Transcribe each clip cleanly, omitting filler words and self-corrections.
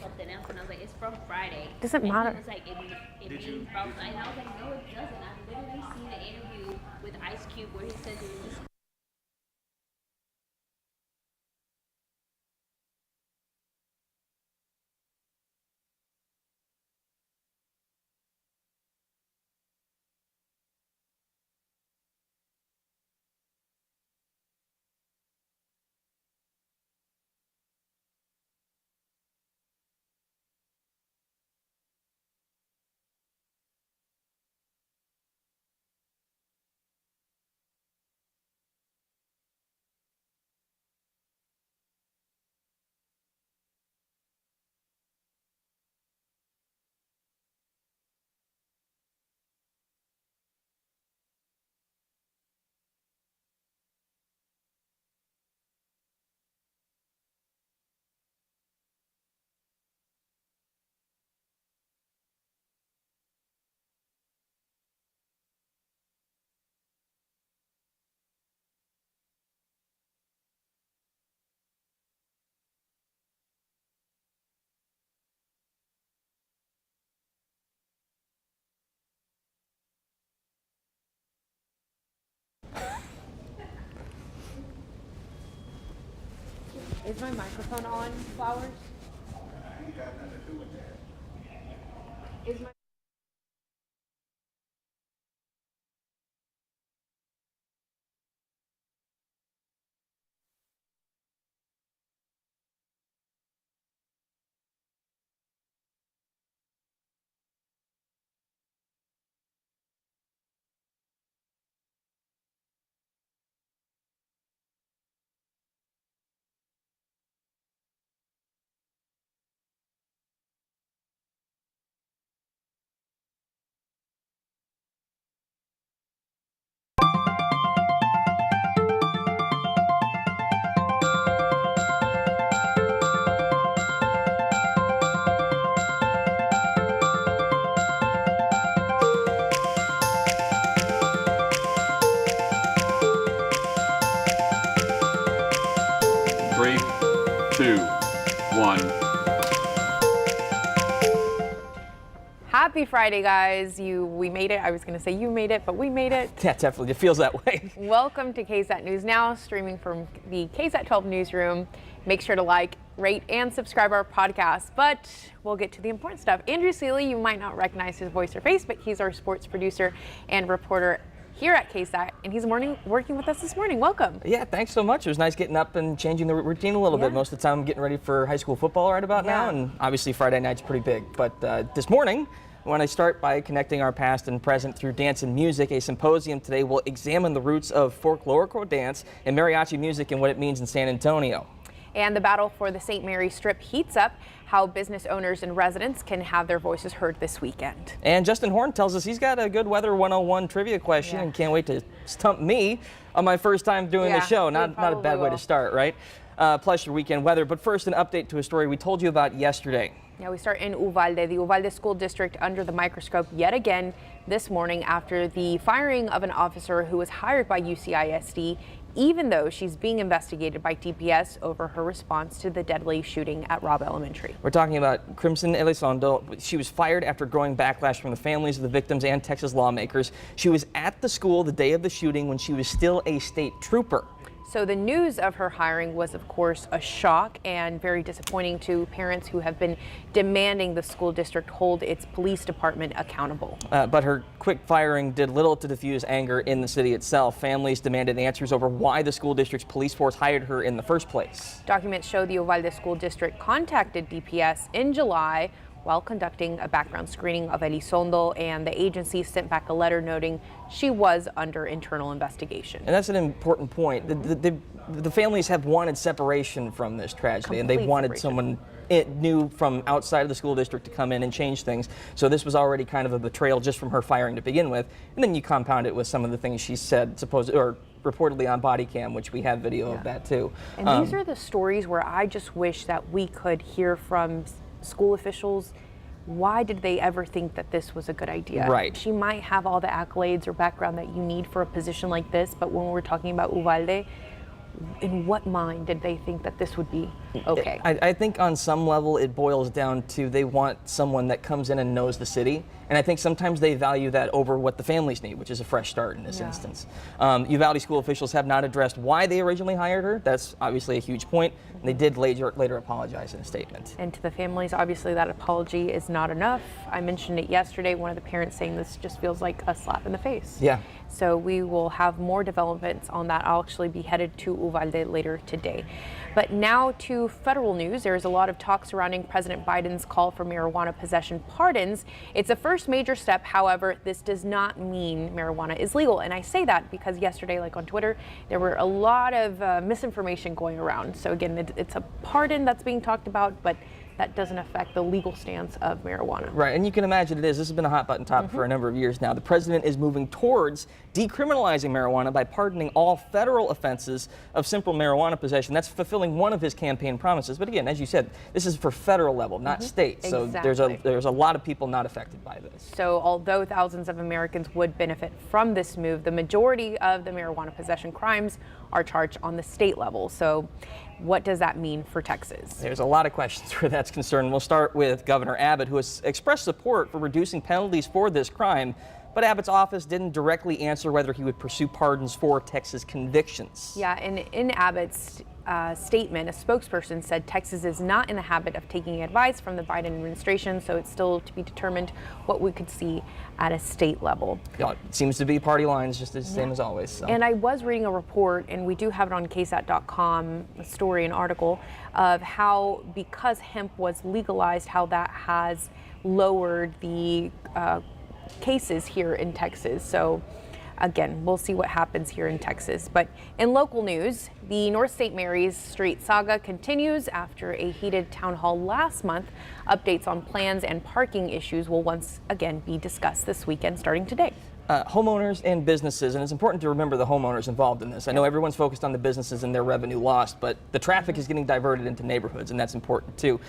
something else, and I was like, it's from Friday. Doesn't and matter. He was like, it means from, and I was like, no, it doesn't. I've literally seen the interview with Ice Cube where he says it was Is my microphone on, Flowers? Is my Three, two, one. Happy Friday, guys. We made it. I was going to say you made it, but we made it. Yeah, definitely. It feels that way. Welcome to KSAT News Now, streaming from the KSAT 12 newsroom. Make sure to like, rate, and subscribe our podcast. But we'll get to the important stuff. Andrew Seeley, you might not recognize his voice or face, but he's our sports producer and reporter here at KSAT, and he's working with us this morning. Welcome. Yeah, thanks so much. It was nice getting up and changing the routine a little bit. Most of the time I'm getting ready for high school football right about now, and obviously Friday night's pretty big. But this morning, I want to start by connecting our past and present through dance and music. A symposium today will examine the roots of Folklorico dance and mariachi music and what it means in San Antonio. And the battle for the St. Mary Strip heats up, how business owners and residents can have their voices heard this weekend. And Justin Horn tells us he's got a good Weather 101 trivia question and can't wait to stump me on my first time doing the show. Not a bad way to start, right? Plus your weekend weather. But first, an update to a story we told you about yesterday. Yeah, we start in Uvalde, the Uvalde School District under the microscope yet again this morning after the firing of an officer who was hired by UCISD, even though she's being investigated by DPS over her response to the deadly shooting at Robb Elementary. We're talking about Crimson Elizondo. She was fired after growing backlash from the families of the victims and Texas lawmakers. She was at the school the day of the shooting when she was still a state trooper. So the news of her hiring was, of course, a shock and very disappointing to parents who have been demanding the school district hold its police department accountable. But her quick firing did little to diffuse anger in the city itself. Families demanded answers over why the school district's police force hired her in the first place. Documents show the Uvalde School District contacted DPS in July while conducting a background screening of Elizondo, and the agency sent back a letter noting she was under internal investigation. And that's an important point. The families have wanted separation from this tragedy, and they wanted someone new from outside of the school district to come in and change things. So this was already kind of a betrayal just from her firing to begin with, and then you compound it with some of the things she said, reportedly on body cam, which we have video of that too. And these are the stories where I just wish that we could hear from school officials. Why did they ever think that this was a good idea? Right. She might have all the accolades or background that you need for a position like this, but when we're talking about Uvalde, in what mind did they think that this would be okay? I think on some level it boils down to they want someone that comes in and knows the city. And I think sometimes they value that over what the families need, which is a fresh start in this instance. Uvalde school officials have not addressed why they originally hired her. That's obviously a huge point. And they did later apologize in a statement. And to the families, obviously that apology is not enough. I mentioned it yesterday, one of the parents saying this just feels like a slap in the face. Yeah. So we will have more developments on that. I'll actually be headed to Uvalde later today. But now to federal news. There's a lot of talk surrounding President Biden's call for marijuana possession pardons. It's a first major step. However, this does not mean marijuana is legal. And I say that because yesterday, like on Twitter, there were a lot of misinformation going around. So again, it's a pardon that's being talked about, but that doesn't affect the legal stance of marijuana. Right, and you can imagine it is. This has been a hot button topic for a number of years now. The president is moving towards decriminalizing marijuana by pardoning all federal offenses of simple marijuana possession. That's fulfilling one of his campaign promises. But again, as you said, this is for federal level, not state. So Exactly. there's a lot of people not affected by this. So although thousands of Americans would benefit from this move, the majority of the marijuana possession crimes are charged on the state level. So what does that mean for Texas? There's a lot of questions where that's concerned. We'll start with Governor Abbott, who has expressed support for reducing penalties for this crime, but Abbott's office didn't directly answer whether he would pursue pardons for Texas convictions. Yeah, and in Abbott's statement, a spokesperson said Texas is not in the habit of taking advice from the Biden administration, so it's still to be determined what we could see at a state level. Yeah, it seems to be party lines, just the same as always. So. And I was reading a report, and we do have it on KSAT.com, a story, an article, of how because hemp was legalized, how that has lowered the cases here in Texas. So again, we'll see what happens here in Texas. But in local news, the North St. Mary's Street saga continues after a heated town hall last month. Updates on plans and parking issues will once again be discussed this weekend starting today. Homeowners and businesses, and it's important to remember the homeowners involved in this. I know everyone's focused on the businesses and their revenue lost, but the traffic is getting diverted into neighborhoods, and that's important too.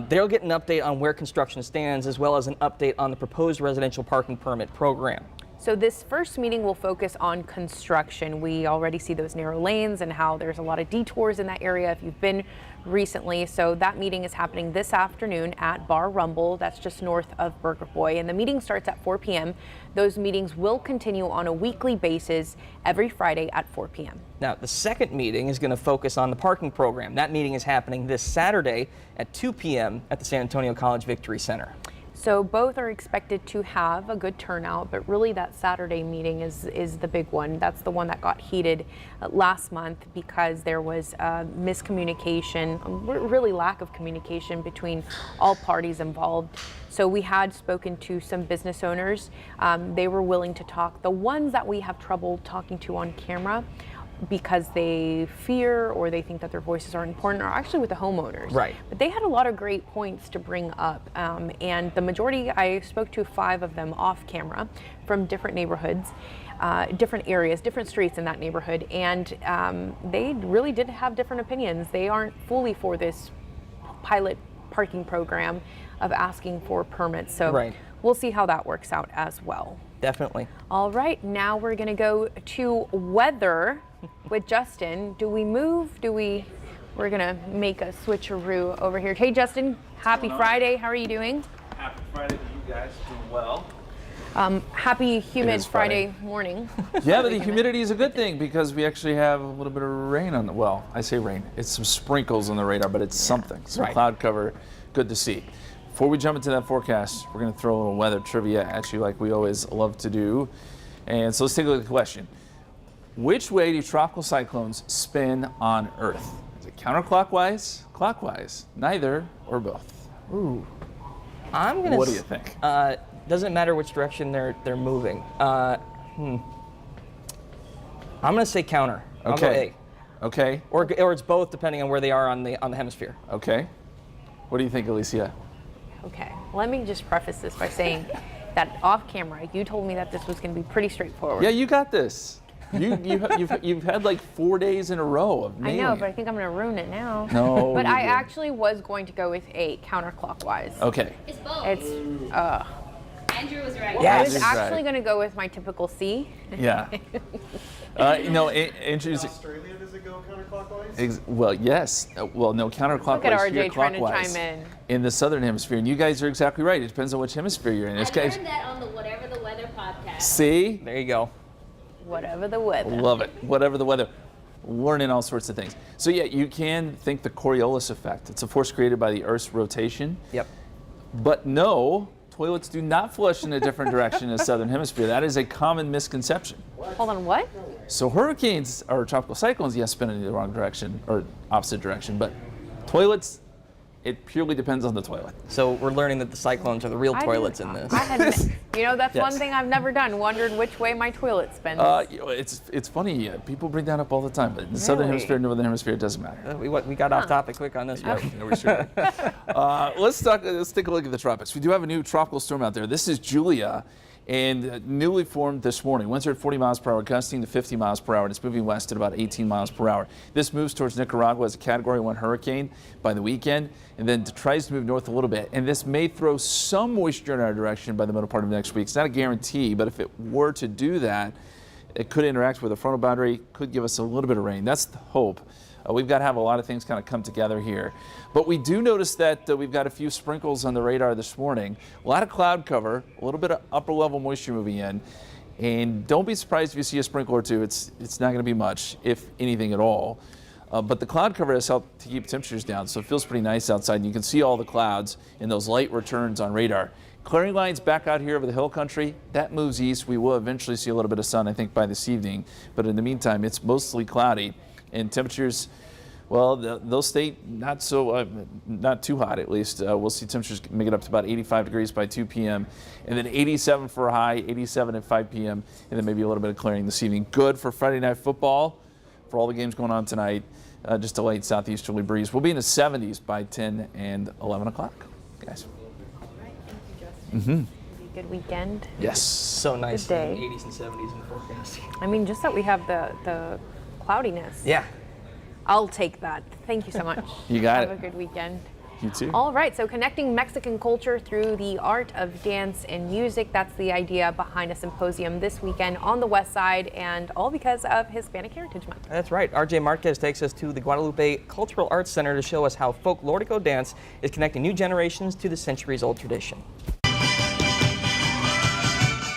They'll get an update on where construction stands, as well as an update on the proposed residential parking permit program. So this first meeting will focus on construction. We already see those narrow lanes and how there's a lot of detours in that area if you've been recently. So that meeting is happening this afternoon at Bar Rumble. That's just north of Burger Boy. And the meeting starts at 4 p.m. Those meetings will continue on a weekly basis every Friday at 4 p.m. Now, the second meeting is going to focus on the parking program. That meeting is happening this Saturday at 2 p.m. at the San Antonio College Victory Center. So both are expected to have a good turnout, but really that Saturday meeting is the big one. That's the one that got heated last month because there was miscommunication, really lack of communication between all parties involved. So we had spoken to some business owners. They were willing to talk. The ones that we have trouble talking to on camera because they fear or they think that their voices aren't important are actually with the homeowners. Right. But they had a lot of great points to bring up. And the majority, I spoke to 5 of them off camera from different neighborhoods, different areas, different streets in that neighborhood. And they really did have different opinions. They aren't fully for this pilot parking program of asking for permits. So we'll see how that works out as well. Definitely. All right, now we're going to go to weather with Justin. Do we move? We're going to make a switcheroo over here. Hey, Justin, happy Friday. How are you doing? Happy Friday to you guys. Doing well. Happy humid Friday morning. Yeah, but the humidity is a good thing because we actually have a little bit of rain on the, well, I say rain. It's some sprinkles on the radar, but it's something. Some cloud cover. Good to see. Before we jump into that forecast, we're going to throw a little weather trivia at you like we always love to do. And so let's take a look at the question. Which way do tropical cyclones spin on Earth? Is it counterclockwise, clockwise, neither, or both? Ooh. What do you think? Doesn't matter which direction they're moving. I'm going to say counter. I'll go A. Okay. Or it's both, depending on where they are on the hemisphere. Okay. What do you think, Alicia? Okay, let me just preface this by saying that off camera, you told me that this was going to be pretty straightforward. Yeah, you got this. You've had like 4 days in a row of nailing I know, it. but I think I'm going to ruin it now. No. But I actually was going to go with A, counterclockwise. Okay. It's both. It's Andrew was right. I was Andrew's actually right. going to go with my typical C. Yeah. No, Andrew's. Australia, does it go counterclockwise? Well, yes. Well, no, counterclockwise. Look at RJ here, trying to clockwise chime in the southern hemisphere, and you guys are exactly right. It depends on which hemisphere you're in. I This guy's. learned that on the Whatever the Weather podcast. See, There you go. Whatever the weather. love it. Whatever the weather, learning all sorts of things. So yeah, you can think the Coriolis effect. It's a force created by the Earth's rotation. Yep. But no, toilets do not flush in a different direction in the southern hemisphere. That is a common misconception. Hold on, what? So hurricanes or tropical cyclones, yes, spin in the wrong direction or opposite direction, but toilets, it purely depends on the toilet. So we're learning that the cyclones are the real toilets in this. I had, that's Yes. one thing I've never done, wondered which way my toilet spins. It's funny, people bring that up all the time, but in the southern Really? hemisphere, northern hemisphere, it doesn't matter. We got off topic quick on this one. Yeah, we sure did. Let's take a look at the tropics. We do have a new tropical storm out there. This is Julia, and newly formed this morning. Winds are at 40 miles per hour, gusting to 50 miles per hour, and it's moving west at about 18 miles per hour. This moves towards Nicaragua as a Category 1 hurricane by the weekend, and then tries to move north a little bit. And this may throw some moisture in our direction by the middle part of next week. It's not a guarantee, but if it were to do that, it could interact with a frontal boundary, could give us a little bit of rain. That's the hope. We've got to have a lot of things kind of come together here. But we do notice that we've got a few sprinkles on the radar this morning. A lot of cloud cover, a little bit of upper level moisture moving in. And don't be surprised if you see a sprinkle or two. It's not going to be much, if anything at all. But the cloud cover has helped to keep temperatures down, so it feels pretty nice outside. And you can see all the clouds in those light returns on radar. Clearing lines back out here over the hill country, that moves east. We will eventually see a little bit of sun, I think, by this evening. But in the meantime, it's mostly cloudy. And temperatures, well, they'll stay not too hot at least. We'll see temperatures make it up to about 85 degrees by 2 p.m. and then 87 for a high, 87 at 5 p.m. and then maybe a little bit of clearing this evening. Good for Friday night football, for all the games going on tonight. Just a light southeasterly breeze. We'll be in the 70s by 10 and 11 o'clock, guys. All right, thank you, Justin. Be a good weekend. Yes. So nice. Good day. 80s and 70s in the forecast. I mean, just that we have the cloudiness. Yeah. I'll take that. Thank you so much. You got it. Have a good weekend. You too. All right, so connecting Mexican culture through the art of dance and music, that's the idea behind a symposium this weekend on the West Side, and all because of Hispanic Heritage Month. That's right. RJ Marquez takes us to the Guadalupe Cultural Arts Center to show us how Folklorico dance is connecting new generations to the centuries-old tradition.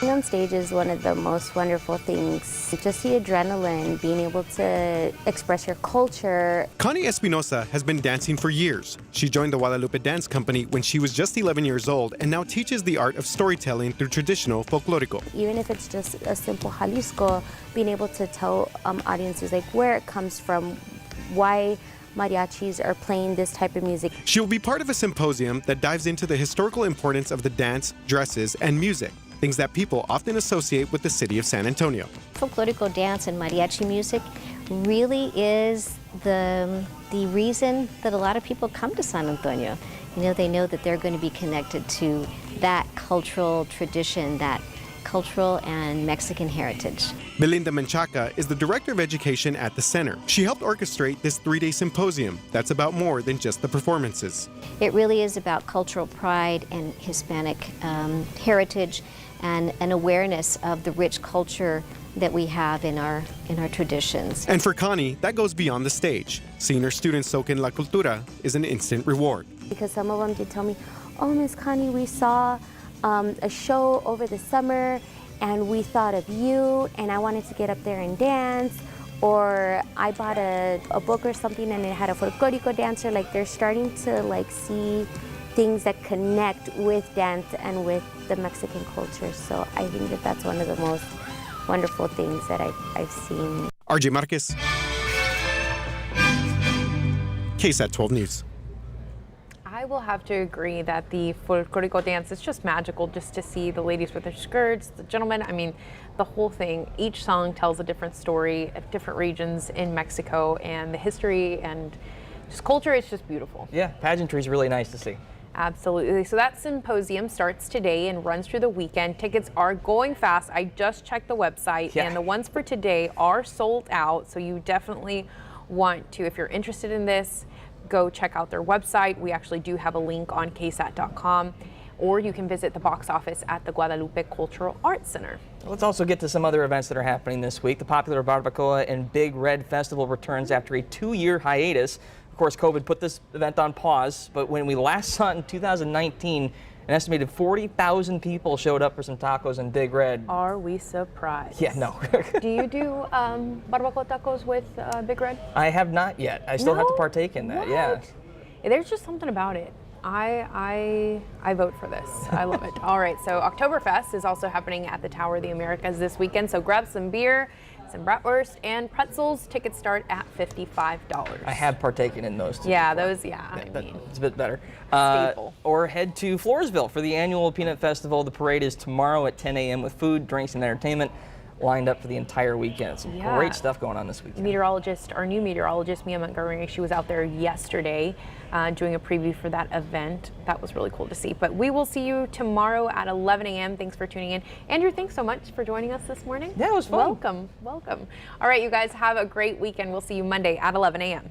Being on stage is one of the most wonderful things. Just the adrenaline, being able to express your culture. Connie Espinosa has been dancing for years. She joined the Guadalupe Dance Company when she was just 11 years old and now teaches the art of storytelling through traditional folklorico. Even if it's just a simple Jalisco, being able to tell audiences like where it comes from, why mariachis are playing this type of music. She will be part of a symposium that dives into the historical importance of the dance, dresses, and music, things that people often associate with the city of San Antonio. Folklorico dance and mariachi music really is the reason that a lot of people come to San Antonio. You know, they know that they're going to be connected to that cultural tradition, that cultural and Mexican heritage. Belinda Menchaca is the Director of Education at the center. She helped orchestrate this 3-day symposium that's about more than just the performances. It really is about cultural pride and Hispanic heritage and an awareness of the rich culture that we have in our traditions. And for Connie, that goes beyond the stage. Seeing her students soak in la cultura is an instant reward. Because some of them did tell me, oh, Miss Connie, we saw a show over the summer and we thought of you and I wanted to get up there and dance, or I bought a book or something and it had a folklorico dancer. Like, they're starting to like see things that connect with dance and with the Mexican culture. So I think that that's one of the most wonderful things that I've seen. RJ Marquez, KSAT 12 News. I will have to agree that the Folklorico dance is just magical, just to see the ladies with their skirts, the gentlemen. I mean, the whole thing. Each song tells a different story at different regions in Mexico, and the history and just culture, it's just beautiful. Yeah, pageantry is really nice to see. Absolutely. So that symposium starts today and runs through the weekend. Tickets are going fast. I just checked the website, and the ones for today are sold out. So you definitely want to, if you're interested in this, go check out their website. We actually do have a link on ksat.com. or you can visit the box office at the Guadalupe Cultural Arts Center. Let's also get to some other events that are happening this week. The popular Barbacoa and Big Red Festival returns after a 2-year hiatus. Of course, COVID put this event on pause, but when we last saw it in 2019, an estimated 40,000 people showed up for some tacos in Big Red. Are we surprised? Yeah, no. Do you do barbacoa tacos with Big Red? I have not yet. I still have to No? partake in that, What? yeah. There's just something about it. I vote for this. I love it. All right, so Oktoberfest is also happening at the Tower of the Americas this weekend. So grab some beer, some bratwurst, and pretzels. Tickets start at $55. I have partaken in those too. Yeah, before. those, yeah. I mean, It's a bit better. Staple. Or head to Floresville for the annual Peanut Festival. The parade is tomorrow at 10 a.m. with food, drinks, and entertainment lined up for the entire weekend. Some Yeah. great stuff going on this weekend. meteorologist, our new meteorologist, Mia Montgomery, she was out there yesterday doing a preview for that event. That was really cool to see. But we will see you tomorrow at 11 a.m. Thanks for tuning in. Andrew, thanks so much for joining us this morning. Yeah, it was fun. Welcome, welcome. All right, you guys have a great weekend. We'll see you Monday at 11 a.m.